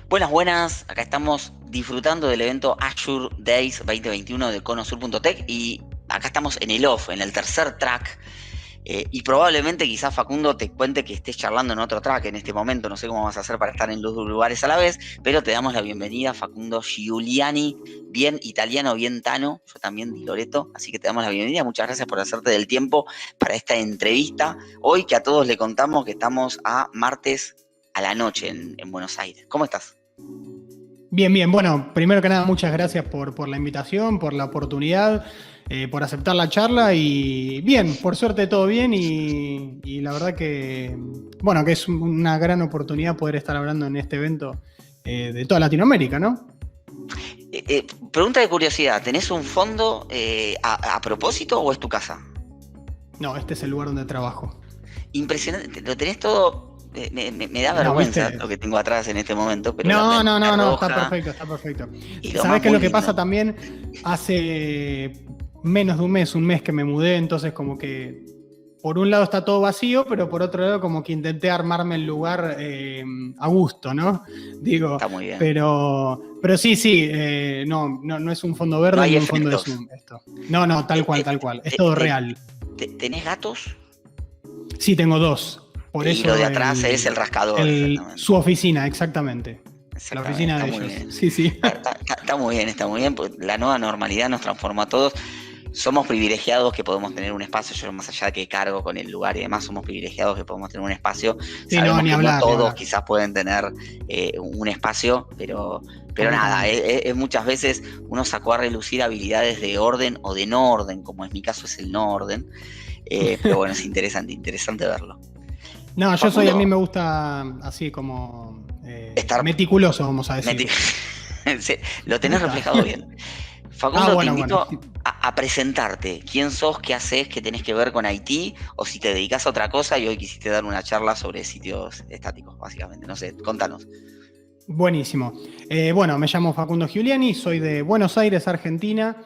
Buenas, buenas. Acá estamos disfrutando del evento Azure Days 2021 de Conosur.tech y acá estamos en el off, en el tercer track. Y probablemente quizás Facundo te cuente que estés charlando en otro track en este momento. No sé cómo vas a hacer para estar en los dos lugares a la vez, pero te damos la bienvenida, Facundo Giuliani, bien italiano, bien tano. Yo también di Loreto, así que te damos la bienvenida. Muchas gracias por hacerte del tiempo para esta entrevista. Hoy que a todos le contamos que estamos a martes a la noche en Buenos Aires. ¿Cómo estás? Bien, bien. Bueno, primero que nada, muchas gracias por la invitación, por la oportunidad, por aceptar la charla y bien, por suerte todo bien y la verdad que, bueno, que es una gran oportunidad poder estar hablando en este evento de toda Latinoamérica, ¿no? Pregunta de curiosidad, ¿tenés un fondo a propósito o es tu casa? No, este es el lugar donde trabajo. Impresionante, lo tenés todo. Me da vergüenza lo que tengo atrás en este momento. Pero no, está perfecto. ¿Sabés qué es lo que pasa también? Hace menos de un mes que me mudé, entonces como que por un lado está todo vacío, pero por otro lado como que intenté armarme el lugar a gusto, ¿no? Digo, está muy bien. Pero sí, no es un fondo verde ni un fondo de Zoom esto. No, tal cual. Es todo real. ¿Tenés gatos? Sí, tengo dos. Por y eso lo de atrás es el rascador. Su oficina, exactamente. La oficina de ellos. Bien. Sí. Está muy bien. Pues la nueva normalidad nos transformó a todos. Somos privilegiados que podemos tener un espacio. Yo, más allá de que cargo con el lugar y demás, somos privilegiados que podemos tener un espacio. Sí, Sabemos ni que hablar, no todos quizás pueden tener un espacio, pero nada, muchas veces uno sacó a relucir habilidades de orden o de no orden, como en mi caso es el no orden. Pero bueno, es interesante verlo. No, a mí me gusta así como estar meticuloso, vamos a decir. Sí, lo tenés reflejado bien. Facundo, te invito a presentarte. ¿Quién sos? ¿Qué haces? ¿Qué tenés que ver con IT? O si te dedicas a otra cosa y hoy quisiste dar una charla sobre sitios estáticos, básicamente. No sé, contanos. Buenísimo. Bueno, me llamo Facundo Giuliani, soy de Buenos Aires, Argentina.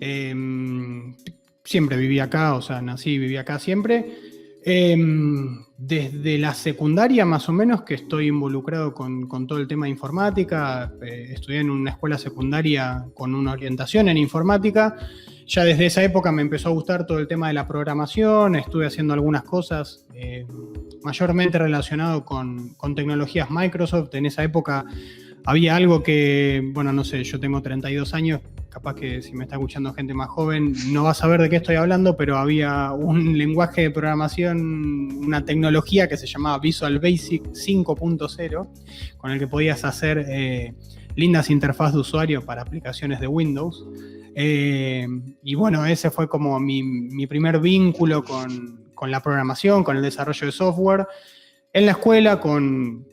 Siempre viví acá, o sea, nací y viví acá siempre. Desde la secundaria más o menos que estoy involucrado con todo el tema de informática. Estudié en una escuela secundaria con una orientación en informática. Ya desde esa época me empezó a gustar todo el tema de la programación. Estuve haciendo algunas cosas mayormente relacionado con tecnologías Microsoft. En esa época había algo que, bueno, no sé, yo tengo 32 años, capaz que si me está escuchando gente más joven no va a saber de qué estoy hablando, pero había un lenguaje de programación, una tecnología que se llamaba Visual Basic 5.0, con el que podías hacer lindas interfaces de usuario para aplicaciones de Windows. Y bueno, ese fue como mi primer vínculo con la programación, con el desarrollo de software. En la escuela, con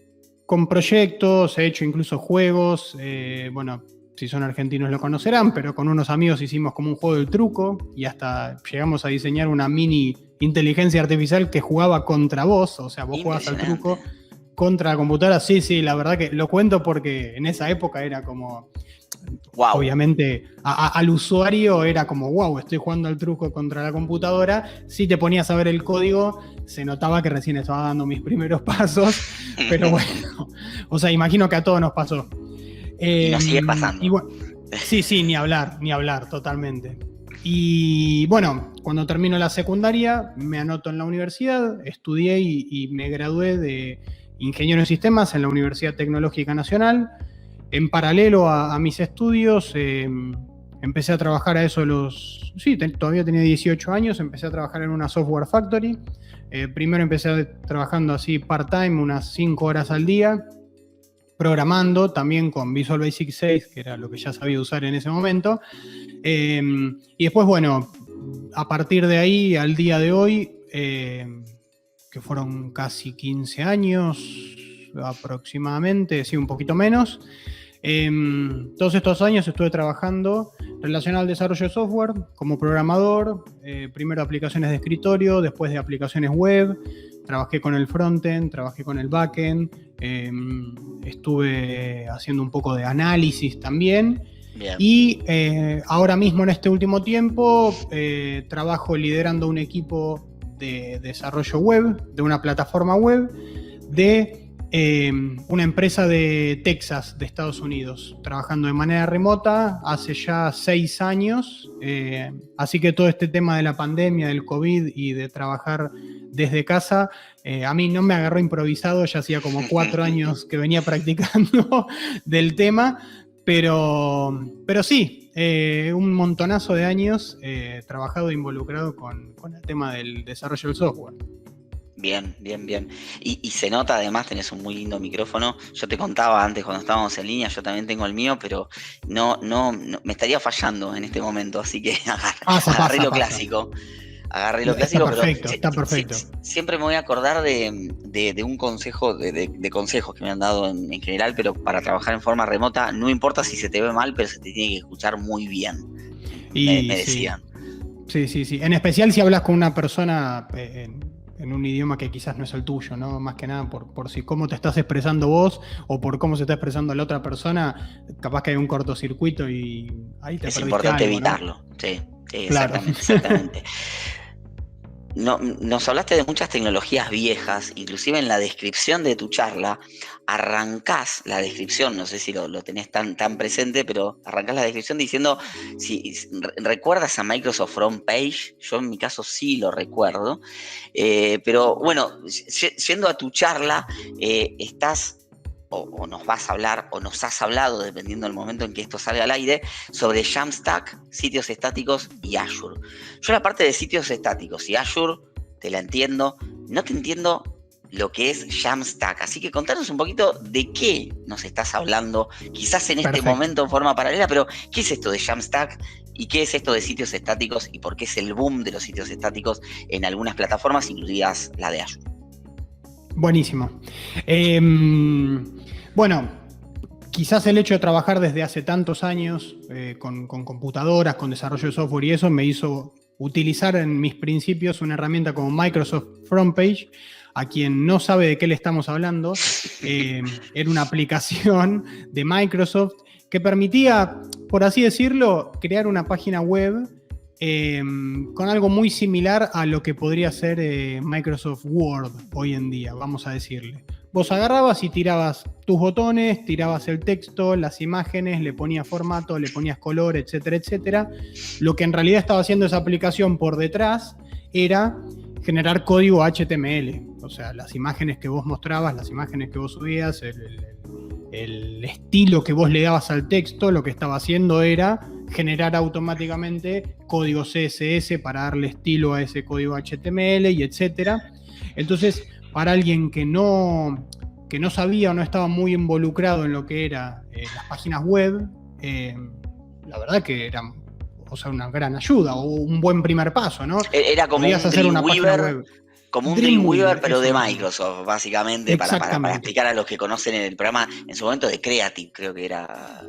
proyectos, he hecho incluso juegos, bueno, si son argentinos lo conocerán, pero con unos amigos hicimos como un juego del truco y hasta llegamos a diseñar una mini inteligencia artificial que jugaba contra vos, o sea, vos jugabas al truco contra la computadora. Sí, la verdad que lo cuento porque en esa época era como, wow. Obviamente al usuario era como, wow, estoy jugando al truco contra la computadora. Si te ponías a ver el código, se notaba que recién estaba dando mis primeros pasos, pero bueno, o sea, imagino que a todos nos pasó. Y nos sigue pasando. Y bueno, sí, ni hablar, totalmente. Y bueno, cuando termino la secundaria, me anoto en la universidad, estudié y me gradué de ingeniero en sistemas en la Universidad Tecnológica Nacional. En paralelo a mis estudios, empecé a trabajar a eso todavía tenía 18 años, empecé a trabajar en una software factory. Primero empecé trabajando así part-time, unas 5 horas al día, programando también con Visual Basic 6, que era lo que ya sabía usar en ese momento. Y después, bueno, a partir de ahí, al día de hoy, que fueron casi 15 años aproximadamente, sí, un poquito menos. Todos estos años estuve trabajando relacionado al desarrollo de software como programador, primero aplicaciones de escritorio, después de aplicaciones web, trabajé con el frontend, trabajé con el backend, estuve haciendo un poco de análisis también. Bien. Y ahora mismo en este último tiempo trabajo liderando un equipo de desarrollo web, de una plataforma web, de una empresa de Texas, de Estados Unidos, trabajando de manera remota hace ya 6 años. Así que todo este tema de la pandemia, del COVID y de trabajar desde casa, a mí no me agarró improvisado, ya hacía como 4 años que venía practicando del tema, pero sí, un montonazo de años trabajado e involucrado con el tema del desarrollo del software. Bien. Y se nota, además, tenés un muy lindo micrófono. Yo te contaba antes cuando estábamos en línea, yo también tengo el mío, pero no me estaría fallando en este momento, así que agarré lo clásico. Agarré lo clásico, está perfecto. Siempre me voy a acordar de un consejo, de consejos que me han dado en general, pero para trabajar en forma remota, no importa si se te ve mal, pero se te tiene que escuchar muy bien. Me decían. Sí. En especial si hablas con una persona en un idioma que quizás no es el tuyo, ¿no? Más que nada por si cómo te estás expresando vos o por cómo se está expresando la otra persona, capaz que hay un cortocircuito y ahí te perdiste. Es importante algo, evitarlo, ¿no? Sí, claro. Exactamente. No, nos hablaste de muchas tecnologías viejas, inclusive en la descripción de tu charla, arrancás la descripción, no sé si lo tenés tan presente, pero arrancás la descripción diciendo si recuerdas a Microsoft Frontpage. Yo en mi caso sí lo recuerdo, pero bueno, yendo a tu charla, estás... O nos vas a hablar, o nos has hablado, dependiendo del momento en que esto salga al aire, sobre Jamstack, sitios estáticos y Azure. Yo la parte de sitios estáticos y Azure te la entiendo, no te entiendo lo que es Jamstack, así que contanos un poquito de qué nos estás hablando, quizás en este momento en forma paralela, pero ¿qué es esto de Jamstack y qué es esto de sitios estáticos y por qué es el boom de los sitios estáticos en algunas plataformas, incluidas la de Azure? Buenísimo. Bueno, quizás el hecho de trabajar desde hace tantos años con computadoras, con desarrollo de software y eso me hizo utilizar en mis principios una herramienta como Microsoft Frontpage. A quien no sabe de qué le estamos hablando, era una aplicación de Microsoft que permitía, por así decirlo, crear una página web con algo muy similar a lo que podría ser Microsoft Word hoy en día, vamos a decirle. Vos agarrabas y tirabas tus botones, tirabas el texto, las imágenes, le ponías formato, le ponías color, etcétera, etcétera. Lo que en realidad estaba haciendo esa aplicación por detrás era generar código HTML. O sea, las imágenes que vos mostrabas, las imágenes que vos subías, el estilo que vos le dabas al texto, lo que estaba haciendo era generar automáticamente código CSS para darle estilo a ese código HTML y etcétera. Entonces, para alguien que no sabía o no estaba muy involucrado en lo que era las páginas web, la verdad que era, o sea, una gran ayuda o un buen primer paso, ¿no? Era como podías hacer una página web. Como un Dreamweaver, pero de Microsoft, básicamente, para explicar a los que conocen el programa en su momento de Creative, creo que era.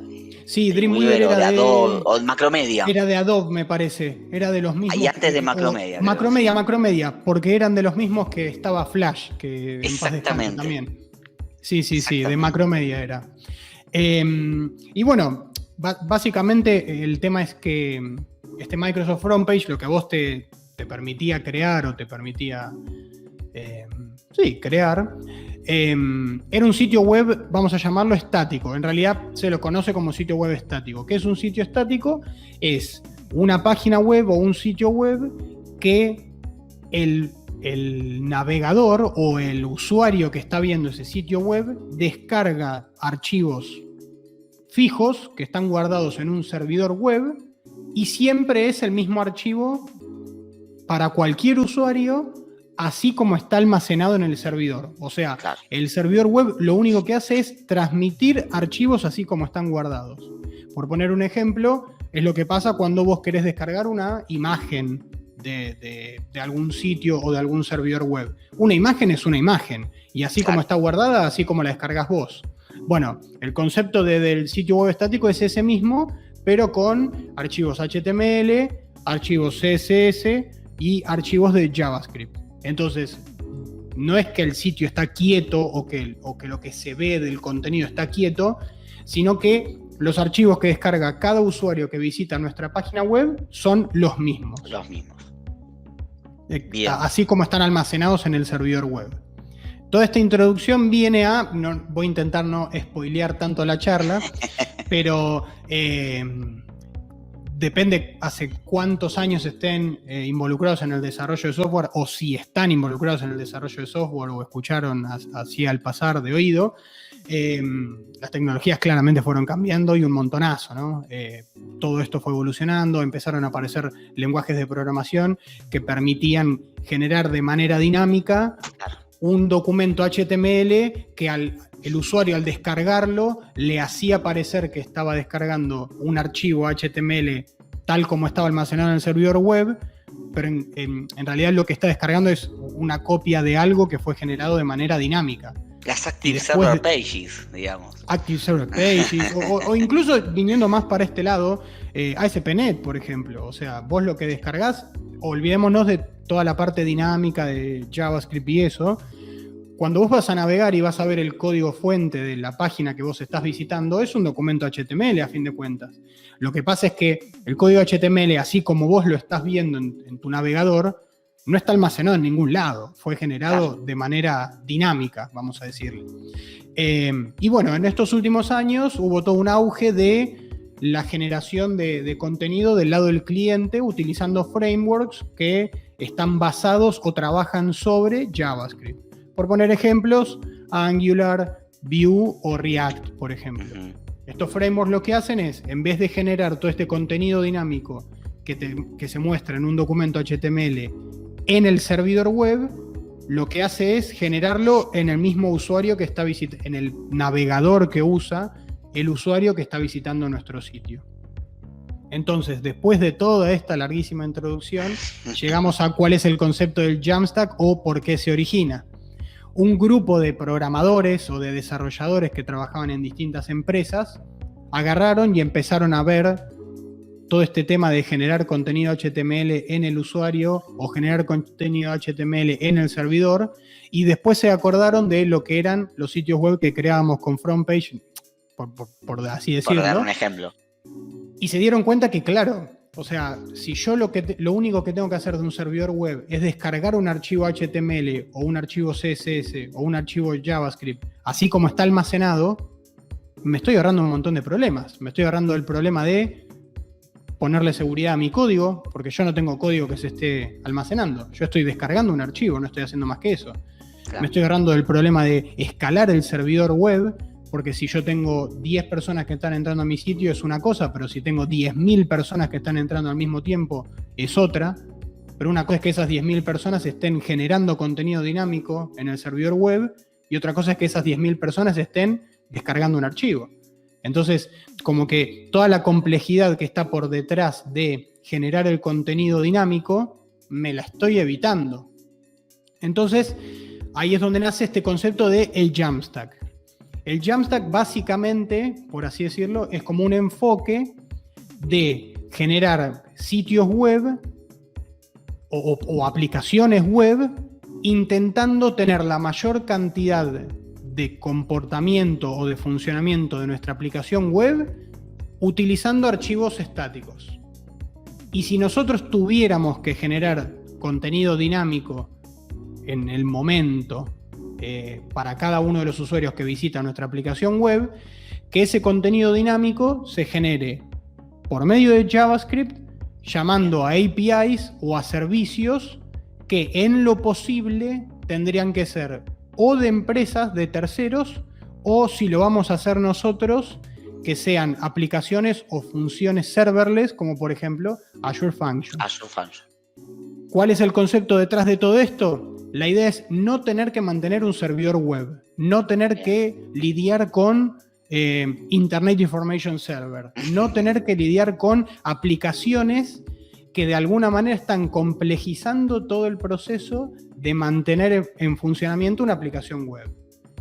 Sí, Dreamweaver era de Adobe, o Macromedia. Era de Adobe, me parece. Era de los mismos. Y antes de Macromedia. Macromedia, porque eran de los mismos que estaba Flash, que en paz descanse también. Sí, de Macromedia era. Y bueno, básicamente el tema es que este Microsoft Frontpage, lo que a vos te permitía crear o te permitía crear, era un sitio web, vamos a llamarlo estático. En realidad se lo conoce como sitio web estático. ¿Qué es un sitio estático? Es una página web o un sitio web que el navegador o el usuario que está viendo ese sitio web descarga archivos fijos que están guardados en un servidor web y siempre es el mismo archivo para cualquier usuario, así como está almacenado en el servidor. O sea, claro, el servidor web lo único que hace es transmitir archivos así como están guardados. Por poner un ejemplo, es lo que pasa cuando vos querés descargar una imagen de algún sitio o de algún servidor web. Una imagen es una imagen, y así como está guardada, así como la descargas vos. Bueno, el concepto del sitio web estático es ese mismo, pero con archivos HTML, archivos CSS y archivos de JavaScript. Entonces, no es que el sitio está quieto o que lo que se ve del contenido está quieto, sino que los archivos que descarga cada usuario que visita nuestra página web son los mismos. Los mismos. Así como están almacenados en el servidor web. Toda esta introducción viene a... voy a intentar no spoilear tanto la charla, pero depende hace cuántos años estén involucrados en el desarrollo de software, o si están involucrados en el desarrollo de software o escucharon así al pasar de oído. Las tecnologías claramente fueron cambiando y un montonazo, ¿no? Todo esto fue evolucionando, empezaron a aparecer lenguajes de programación que permitían generar de manera dinámica un documento HTML que el usuario al descargarlo le hacía parecer que estaba descargando un archivo HTML tal como estaba almacenado en el servidor web, pero en realidad lo que está descargando es una copia de algo que fue generado de manera dinámica. Las Active Server Pages, digamos. Active Server Pages, o incluso viniendo más para este lado, ASP.NET, por ejemplo. O sea, vos lo que descargás, olvidémonos de toda la parte dinámica de JavaScript y eso. Cuando vos vas a navegar y vas a ver el código fuente de la página que vos estás visitando, es un documento HTML a fin de cuentas. Lo que pasa es que el código HTML, así como vos lo estás viendo en tu navegador, no está almacenado en ningún lado. Fue generado de manera dinámica, vamos a decirle. Y bueno, en estos últimos años hubo todo un auge de la generación de contenido del lado del cliente utilizando frameworks que están basados o trabajan sobre JavaScript. Por poner ejemplos, Angular, Vue o React, por ejemplo. Estos frameworks lo que hacen es, en vez de generar todo este contenido dinámico que se muestra en un documento HTML en el servidor web, lo que hace es generarlo en el mismo usuario que está visitando, en el navegador que usa el usuario que está visitando nuestro sitio. Entonces, después de toda esta larguísima introducción, llegamos a cuál es el concepto del Jamstack o por qué se origina. Un grupo de programadores o de desarrolladores que trabajaban en distintas empresas agarraron y empezaron a ver todo este tema de generar contenido HTML en el usuario o generar contenido HTML en el servidor, y después se acordaron de lo que eran los sitios web que creábamos con FrontPage, por así decirlo. Por dar un ejemplo. Y se dieron cuenta que, claro, o sea, si yo lo único que tengo que hacer de un servidor web es descargar un archivo HTML o un archivo CSS o un archivo JavaScript, así como está almacenado, me estoy ahorrando un montón de problemas. Me estoy ahorrando el problema de ponerle seguridad a mi código, porque yo no tengo código que se esté almacenando. Yo estoy descargando un archivo, no estoy haciendo más que eso. Claro. Me estoy ahorrando del problema de escalar el servidor web, porque si yo tengo 10 personas que están entrando a mi sitio es una cosa, pero si tengo 10.000 personas que están entrando al mismo tiempo es otra. Pero una cosa es que esas 10.000 personas estén generando contenido dinámico en el servidor web, y otra cosa es que esas 10.000 personas estén descargando un archivo. Entonces, como que toda la complejidad que está por detrás de generar el contenido dinámico, me la estoy evitando. Entonces, ahí es donde nace este concepto de el Jamstack. El Jamstack básicamente, por así decirlo, es como un enfoque de generar sitios web o aplicaciones web intentando tener la mayor cantidad de comportamiento o de funcionamiento de nuestra aplicación web utilizando archivos estáticos. Y si nosotros tuviéramos que generar contenido dinámico en el momento para cada uno de los usuarios que visita nuestra aplicación web, que ese contenido dinámico se genere por medio de JavaScript, llamando a APIs o a servicios que en lo posible tendrían que ser o de empresas, de terceros, o si lo vamos a hacer nosotros, que sean aplicaciones o funciones serverless, como por ejemplo Azure Functions. Azure Functions. ¿Cuál es el concepto detrás de todo esto? La idea es no tener que mantener un servidor web, no tener que lidiar con Internet Information Server, no tener que lidiar con aplicaciones que de alguna manera están complejizando todo el proceso de mantener en funcionamiento una aplicación web.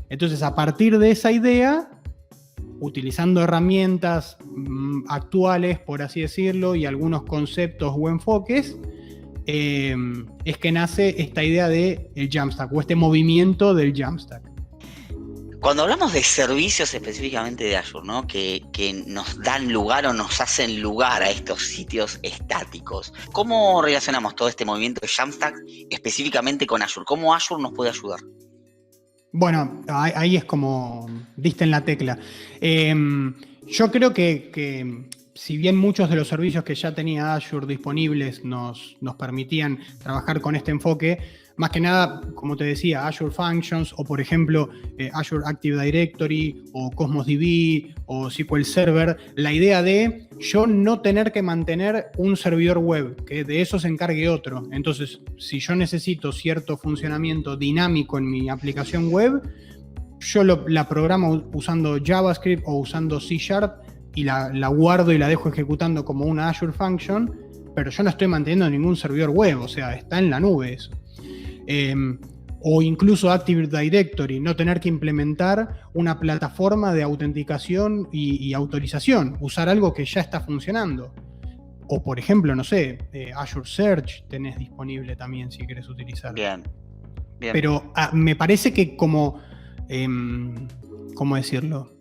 Entonces, a partir de esa idea, utilizando herramientas actuales, por así decirlo, y algunos conceptos o enfoques, es que nace esta idea del Jamstack o este movimiento del Jamstack. Cuando hablamos de servicios específicamente de Azure, ¿no? que nos dan lugar o nos hacen lugar a estos sitios estáticos, ¿cómo relacionamos todo este movimiento de Jamstack específicamente con Azure? ¿Cómo Azure nos puede ayudar? Bueno, ahí es como diste en la tecla. Yo creo que si bien muchos de los servicios que ya tenía Azure disponibles nos permitían trabajar con este enfoque, más que nada, como te decía, Azure Functions o, por ejemplo, Azure Active Directory o Cosmos DB o SQL Server, la idea de yo no tener que mantener un servidor web, que de eso se encargue otro. Entonces, si yo necesito cierto funcionamiento dinámico en mi aplicación web, yo la programo usando JavaScript o usando C# y la guardo y la dejo ejecutando como una Azure Function, pero yo no estoy manteniendo ningún servidor web, o sea, está en la nube eso. O incluso Active Directory, no tener que implementar una plataforma de autenticación y autorización, usar algo que ya está funcionando. O por ejemplo, no sé, Azure Search tenés disponible también si querés utilizar. Bien. Pero me parece que como, ¿cómo decirlo?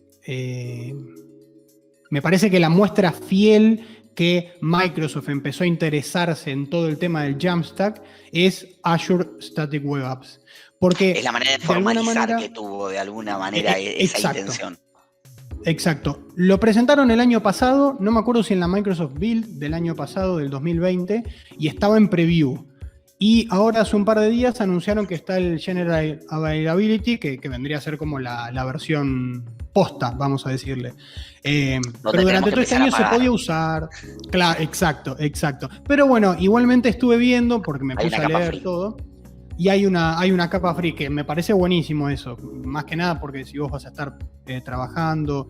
Me parece que la muestra fiel que Microsoft empezó a interesarse en todo el tema del Jamstack es Azure Static Web Apps. Porque es la manera de formalizar que tuvo de alguna manera esa intención. Exacto. Lo presentaron el año pasado, no me acuerdo si en la Microsoft Build del año pasado, del 2020, y estaba en preview. Y ahora hace un par de días anunciaron que está el General Availability, que vendría a ser como la versión posta, vamos a decirle. Pero durante todo este año se podía usar. Claro, exacto. Pero bueno, igualmente estuve viendo, porque me puse a leer todo, y hay una capa free, que me parece buenísimo eso. Más que nada porque si vos vas a estar trabajando,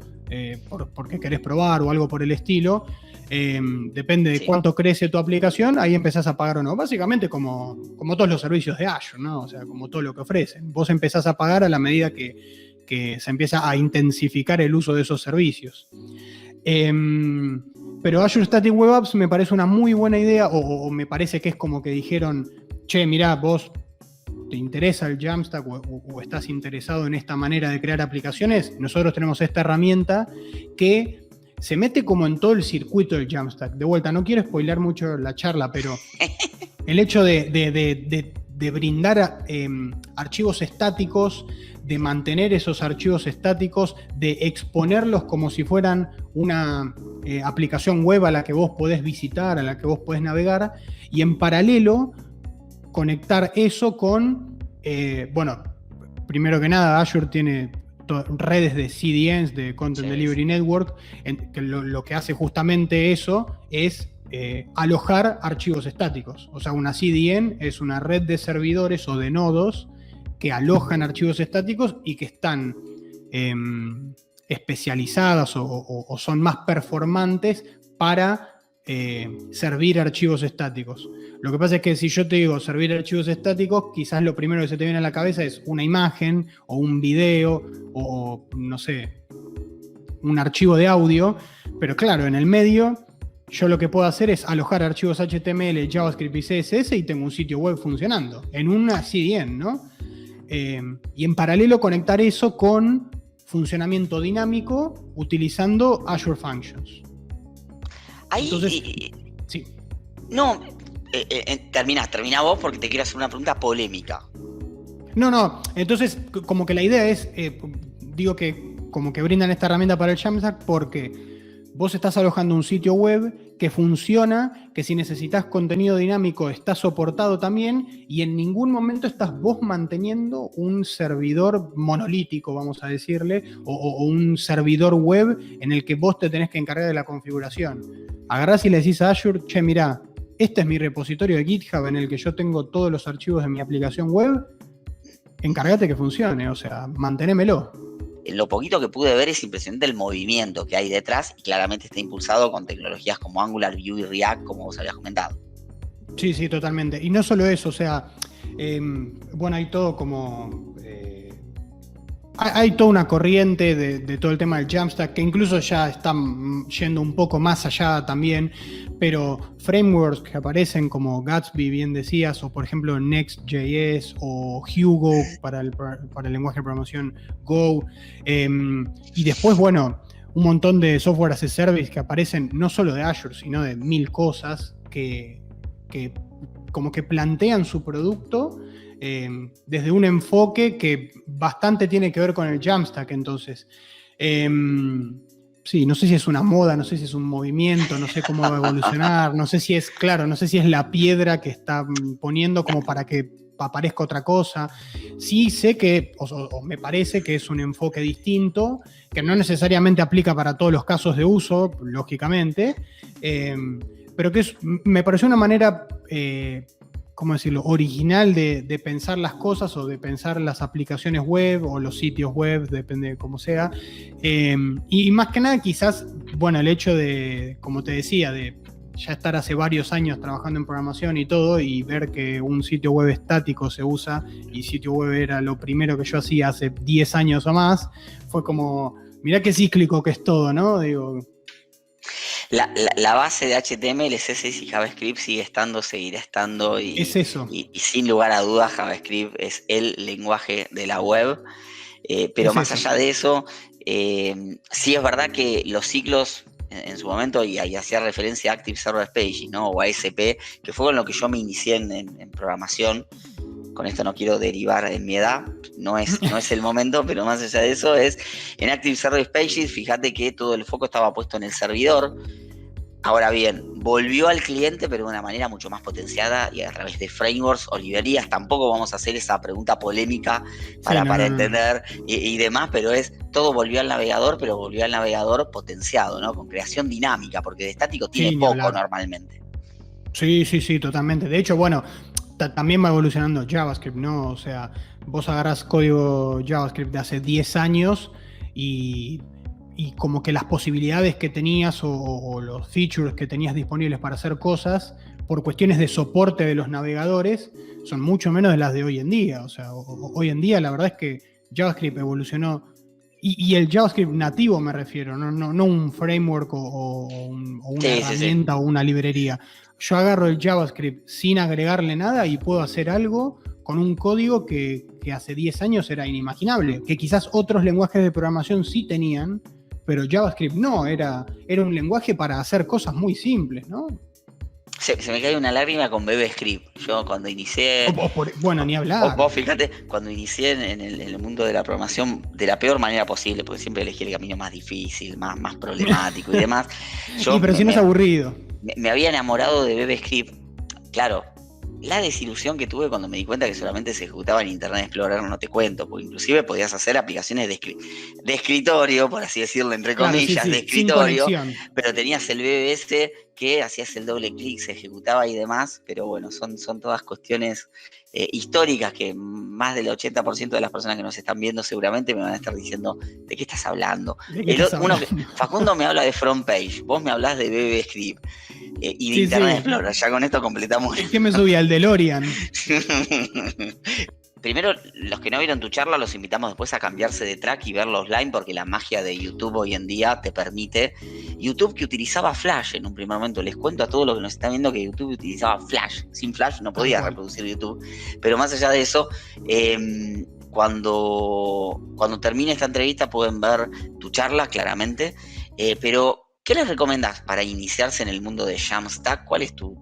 porque querés probar o algo por el estilo, depende de cuánto crece tu aplicación, ahí empezás a pagar o no. Básicamente como todos los servicios de Azure, ¿no? O sea, como todo lo que ofrecen. Vos empezás a pagar a la medida que se empieza a intensificar el uso de esos servicios. Pero Azure Static Web Apps me parece una muy buena idea, o me parece que es como que dijeron, che, mirá, vos te interesa el Jamstack o estás interesado en esta manera de crear aplicaciones, nosotros tenemos esta herramienta que se mete como en todo el circuito del Jamstack. De vuelta, no quiero spoilear mucho la charla, pero el hecho de brindar archivos estáticos, de mantener esos archivos estáticos, de exponerlos como si fueran una aplicación web a la que vos podés visitar, a la que vos podés navegar, y en paralelo conectar eso con, bueno, primero que nada, Azure tiene redes de CDNs, de Content Delivery Network, que lo que hace justamente eso es alojar archivos estáticos. O sea, una CDN es una red de servidores o de nodos que alojan archivos estáticos y que están especializadas o son más performantes para servir archivos estáticos. Lo que pasa es que si yo te digo servir archivos estáticos, quizás lo primero que se te viene a la cabeza es una imagen o un video o no sé, un archivo de audio, pero claro, en el medio yo lo que puedo hacer es alojar archivos HTML, JavaScript y CSS y tengo un sitio web funcionando en una CDN, ¿no? Y en paralelo conectar eso con funcionamiento dinámico utilizando Azure Functions. Ahí, entonces, sí. No, terminá vos porque te quiero hacer una pregunta polémica. No, entonces como que la idea es, digo que como que brindan esta herramienta para el Jamstack porque vos estás alojando un sitio web que funciona, que si necesitas contenido dinámico está soportado también, y en ningún momento estás vos manteniendo un servidor monolítico, vamos a decirle, o un servidor web en el que vos te tenés que encargar de la configuración. Agarrás y le decís a Azure, che, mirá, este es mi repositorio de GitHub en el que yo tengo todos los archivos de mi aplicación web, encárgate que funcione, o sea, mantenémelo. Lo poquito que pude ver es impresionante el movimiento que hay detrás y claramente está impulsado con tecnologías como Angular, Vue y React, como vos habías comentado. Sí, totalmente. Y no solo eso, o sea, bueno, hay todo como Hay toda una corriente de todo el tema del Jamstack que incluso ya están yendo un poco más allá también, pero frameworks que aparecen como Gatsby, bien decías, o por ejemplo Next.js o Hugo para el lenguaje de programación Go, y después, bueno, un montón de software as a service que aparecen no solo de Azure, sino de mil cosas que como que plantean su producto desde un enfoque que bastante tiene que ver con el Jamstack. Entonces, sí, no sé si es una moda, no sé si es un movimiento, no sé cómo va a evolucionar, no sé si es, claro, no sé si es la piedra que está poniendo como para que aparezca otra cosa. Sí sé que, o me parece que es un enfoque distinto, que no necesariamente aplica para todos los casos de uso, lógicamente, pero que me pareció una manera, ¿cómo decirlo?, original de pensar las cosas o de pensar las aplicaciones web o los sitios web, depende de cómo sea. Y más que nada quizás, bueno, el hecho de, como te decía, de ya estar hace varios años trabajando en programación y todo, y ver que un sitio web estático se usa, y sitio web era lo primero que yo hacía hace 10 años o más, fue como, mirá qué cíclico que es todo, ¿no? Digo... La base de HTML, CSS y JavaScript sigue estando, seguirá estando, Es eso. y sin lugar a dudas JavaScript es el lenguaje de la web. Pero Es más eso. allá de eso, sí es verdad que los ciclos en su momento, y ahí hacía referencia a Active Server Paging, ¿no? O ASP, que fue con lo que yo me inicié en programación. Con esto no quiero derivar en mi edad, no es el momento, pero más allá de eso es, en Active Service Pages, fíjate que todo el foco estaba puesto en el servidor. Ahora bien, volvió al cliente, pero de una manera mucho más potenciada y a través de frameworks o librerías. Tampoco vamos a hacer esa pregunta polémica para entender y demás, pero todo volvió al navegador, pero volvió al navegador potenciado, ¿no? Con creación dinámica, porque de estático tiene poco normalmente. Sí, totalmente. De hecho, bueno, también va evolucionando JavaScript, ¿no? O sea, vos agarrás código JavaScript de hace 10 años y como que las posibilidades que tenías o los features que tenías disponibles para hacer cosas, por cuestiones de soporte de los navegadores, son mucho menos de las de hoy en día. O sea, hoy en día la verdad es que JavaScript evolucionó, y el JavaScript nativo me refiero, no un framework o una herramienta o una librería. Yo agarro el JavaScript sin agregarle nada y puedo hacer algo con un código que hace 10 años era inimaginable, que quizás otros lenguajes de programación sí tenían, pero JavaScript no, era un lenguaje para hacer cosas muy simples, ¿no? Se me cae una lágrima con BBScript. Yo cuando inicié... Bueno, ni hablar. Vos fíjate, cuando inicié en el mundo de la programación de la peor manera posible, porque siempre elegí el camino más difícil, más problemático y demás. Pero si no es aburrido. Me había enamorado de BBScript. Claro, la desilusión que tuve cuando me di cuenta que solamente se ejecutaba en Internet Explorer, no te cuento, porque inclusive podías hacer aplicaciones de escritorio, por así decirlo, entre comillas, de escritorio, pero tenías el BBS que hacías el doble clic, se ejecutaba y demás, pero bueno, son todas cuestiones históricas que más del 80% de las personas que nos están viendo seguramente me van a estar diciendo, ¿de qué estás hablando? Facundo me habla de front page, vos me hablás de BBScript. Y de Internet Explorer, ya con esto completamos. ¿Qué me subí al DeLorean? Primero, los que no vieron tu charla, los invitamos después a cambiarse de track y verlo offline, porque la magia de YouTube hoy en día te permite. YouTube que utilizaba Flash en un primer momento, les cuento a todos los que nos están viendo que YouTube utilizaba Flash. Sin Flash no podía reproducir YouTube. Pero más allá de eso, cuando termine esta entrevista pueden ver tu charla claramente, pero ¿qué les recomendás para iniciarse en el mundo de Jamstack? ¿Cuál es tu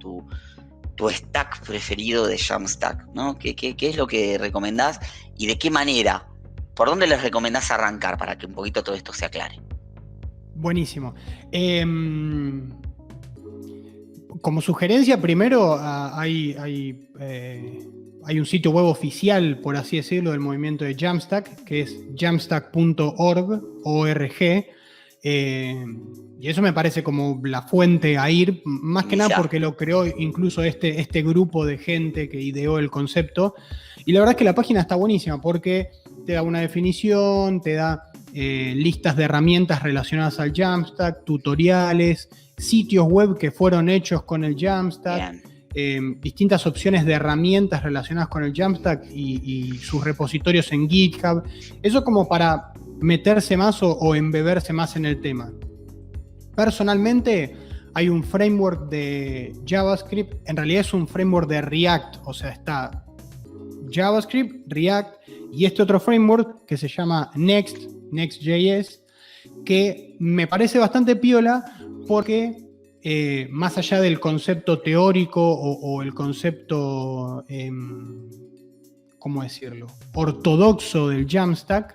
stack preferido de Jamstack, ¿no? ¿Qué es lo que recomendás y de qué manera? ¿Por dónde les recomendás arrancar para que un poquito todo esto se aclare? Buenísimo. Como sugerencia, primero hay un sitio web oficial, por así decirlo, del movimiento de Jamstack, que es jamstack.org. Y eso me parece como la fuente a ir, más que nada porque lo creó incluso este grupo de gente que ideó el concepto. Y la verdad es que la página está buenísima porque te da una definición, te da listas de herramientas relacionadas al Jamstack, tutoriales, sitios web que fueron hechos con el Jamstack. distintas opciones de herramientas relacionadas con el Jamstack y sus repositorios en GitHub. Eso como para meterse más o embeberse más en el tema. Personalmente, hay un framework de JavaScript, en realidad es un framework de React, o sea, está JavaScript, React y este otro framework que se llama Next.js, que me parece bastante piola porque más allá del concepto teórico o el concepto, ¿cómo decirlo?, ortodoxo del Jamstack,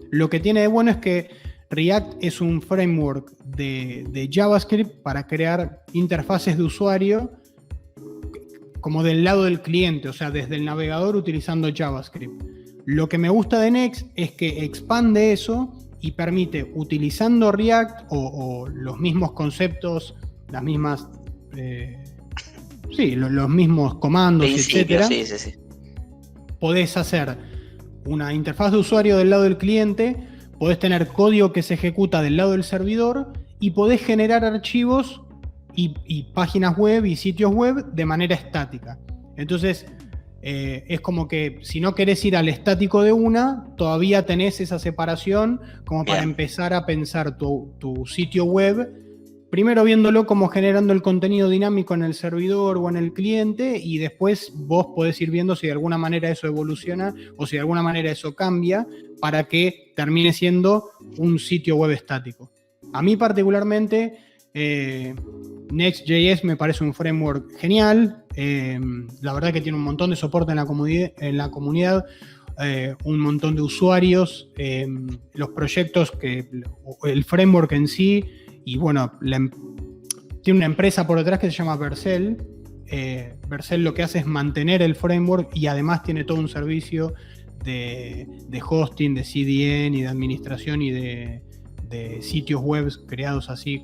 lo que tiene de bueno es que React es un framework de JavaScript para crear interfaces de usuario como del lado del cliente, o sea, desde el navegador utilizando JavaScript. Lo que me gusta de Next es que expande eso y permite, utilizando React o los mismos conceptos, las mismas, los mismos comandos, etcétera, sí. Podés hacer una interfaz de usuario del lado del cliente, podés tener código que se ejecuta del lado del servidor y podés generar archivos y páginas web y sitios web de manera estática. Entonces, es como que si no querés ir al estático de una, todavía tenés esa separación como para empezar a pensar tu sitio web, primero viéndolo como generando el contenido dinámico en el servidor o en el cliente, y después vos podés ir viendo si de alguna manera eso evoluciona o si de alguna manera eso cambia para que termine siendo un sitio web estático. A mí particularmente, Next.js me parece un framework genial. La verdad que tiene un montón de soporte en la comunidad, un montón de usuarios, los proyectos, el framework en sí, y bueno, tiene una empresa por detrás que se llama Vercel. Vercel lo que hace es mantener el framework y además tiene todo un servicio de hosting, de CDN y de administración y de sitios web creados así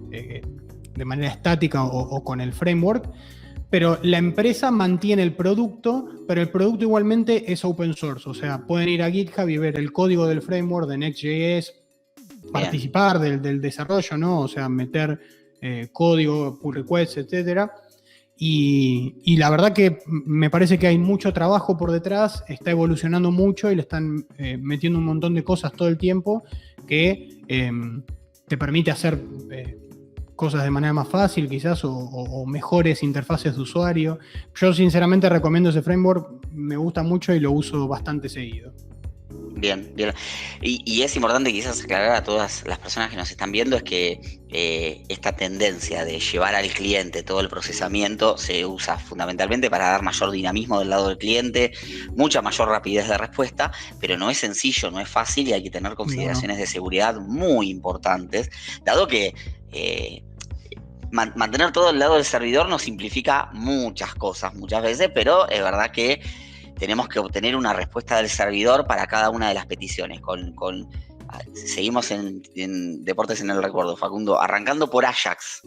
de manera estática o con el framework. Pero la empresa mantiene el producto, pero el producto igualmente es open source. O sea, pueden ir a GitHub y ver el código del framework de Next.js, participar del desarrollo, ¿no? O sea, meter código, pull requests, etcétera. Y la verdad que me parece que hay mucho trabajo por detrás, está evolucionando mucho y le están metiendo un montón de cosas todo el tiempo que te permite hacer cosas de manera más fácil quizás o mejores interfaces de usuario. Yo sinceramente recomiendo ese framework, me gusta mucho y lo uso bastante seguido. Bien. Y es importante quizás aclarar a todas las personas que nos están viendo es que esta tendencia de llevar al cliente todo el procesamiento se usa fundamentalmente para dar mayor dinamismo del lado del cliente, mucha mayor rapidez de respuesta, pero no es sencillo, no es fácil y hay que tener consideraciones de seguridad muy importantes, dado que mantener todo el lado del servidor nos simplifica muchas cosas muchas veces, pero es verdad que tenemos que obtener una respuesta del servidor para cada una de las peticiones. Seguimos en Deportes en el Recuerdo, Facundo, arrancando por Ajax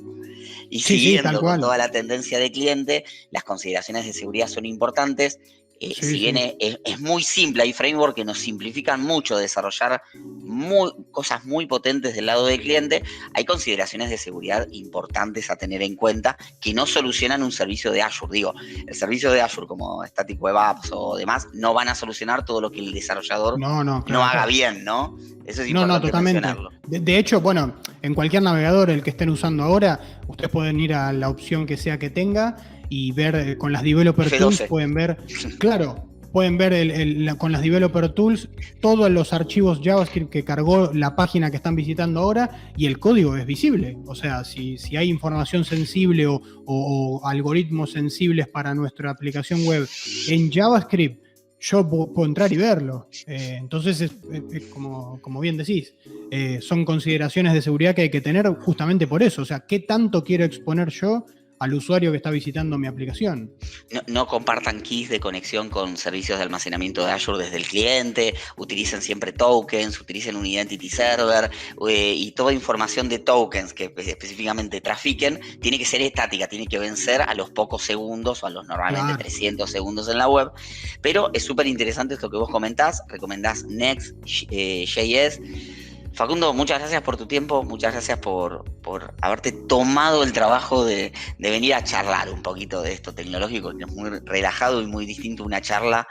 y siguiendo con toda la tendencia de cliente, las consideraciones de seguridad son importantes. Si bien es muy simple, hay frameworks que nos simplifican mucho desarrollar cosas muy potentes del lado del cliente, hay consideraciones de seguridad importantes a tener en cuenta que no solucionan un servicio de Azure. Digo, el servicio de Azure como Static Web Apps o demás no van a solucionar todo lo que el desarrollador no haga bien, ¿no? Eso es importante mencionarlo. De hecho, bueno, en cualquier navegador, el que estén usando ahora, ustedes pueden ir a la opción que sea que tenga y ver con las Developer Tools, pueden ver con las Developer Tools todos los archivos JavaScript que cargó la página que están visitando ahora y el código es visible. O sea, si hay información sensible o algoritmos sensibles para nuestra aplicación web en JavaScript, yo puedo entrar y verlo. Entonces, es como bien decís, son consideraciones de seguridad que hay que tener justamente por eso. O sea, ¿qué tanto quiero exponer yo al usuario que está visitando mi aplicación? No compartan keys de conexión con servicios de almacenamiento de Azure desde el cliente, utilicen siempre tokens, utilicen un identity server y toda información de tokens que específicamente trafiquen tiene que ser estática, tiene que vencer a los pocos segundos o a los normalmente 300 segundos en la web. Pero es súper interesante esto que vos recomendás Next.js. Facundo, muchas gracias por tu tiempo, muchas gracias por haberte tomado el trabajo de venir a charlar un poquito de esto tecnológico, que es muy relajado y muy distinto a una charla,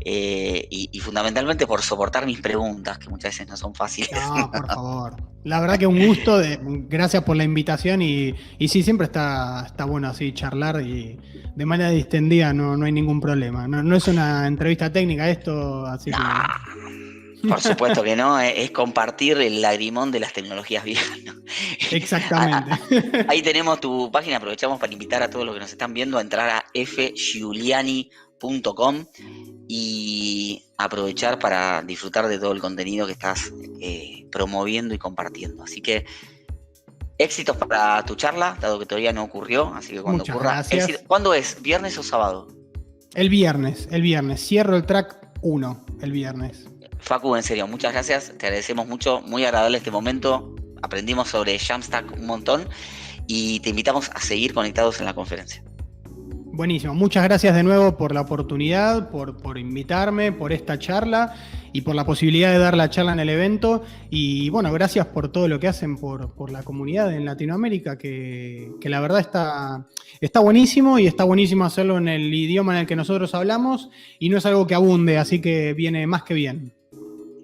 y fundamentalmente por soportar mis preguntas, que muchas veces no son fáciles. No, por favor. La verdad que un gusto, gracias por la invitación y sí, siempre está bueno así charlar y de manera distendida, no hay ningún problema. No es una entrevista técnica esto, así No, que... por supuesto que no, es compartir el lagrimón de las tecnologías viejas, ¿no? Exactamente. Ahí tenemos tu página, aprovechamos para invitar a todos los que nos están viendo a entrar a fgiuliani.com y aprovechar para disfrutar de todo el contenido que estás promoviendo y compartiendo. Así que éxitos para tu charla, dado que todavía no ocurrió, así que cuando Muchas ocurra, gracias. éxito. ¿Cuándo es? ¿Viernes o sábado? El viernes. Cierro el track 1 el viernes. Facu, en serio, muchas gracias, te agradecemos mucho, muy agradable este momento, aprendimos sobre Jamstack un montón y te invitamos a seguir conectados en la conferencia. Buenísimo, muchas gracias de nuevo por la oportunidad, por invitarme, por esta charla y por la posibilidad de dar la charla en el evento. Y bueno, gracias por todo lo que hacen por la comunidad en Latinoamérica, que la verdad está buenísimo y está buenísimo hacerlo en el idioma en el que nosotros hablamos y no es algo que abunde, así que viene más que bien.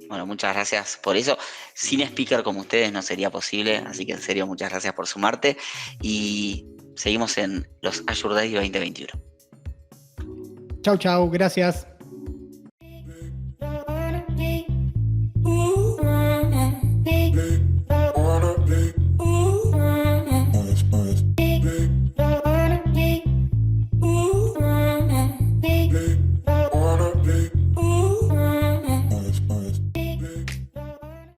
Bueno, muchas gracias por eso. Sin speaker como ustedes no sería posible, así que en serio, muchas gracias por sumarte y seguimos en los Azure Days 2021. Chau, gracias.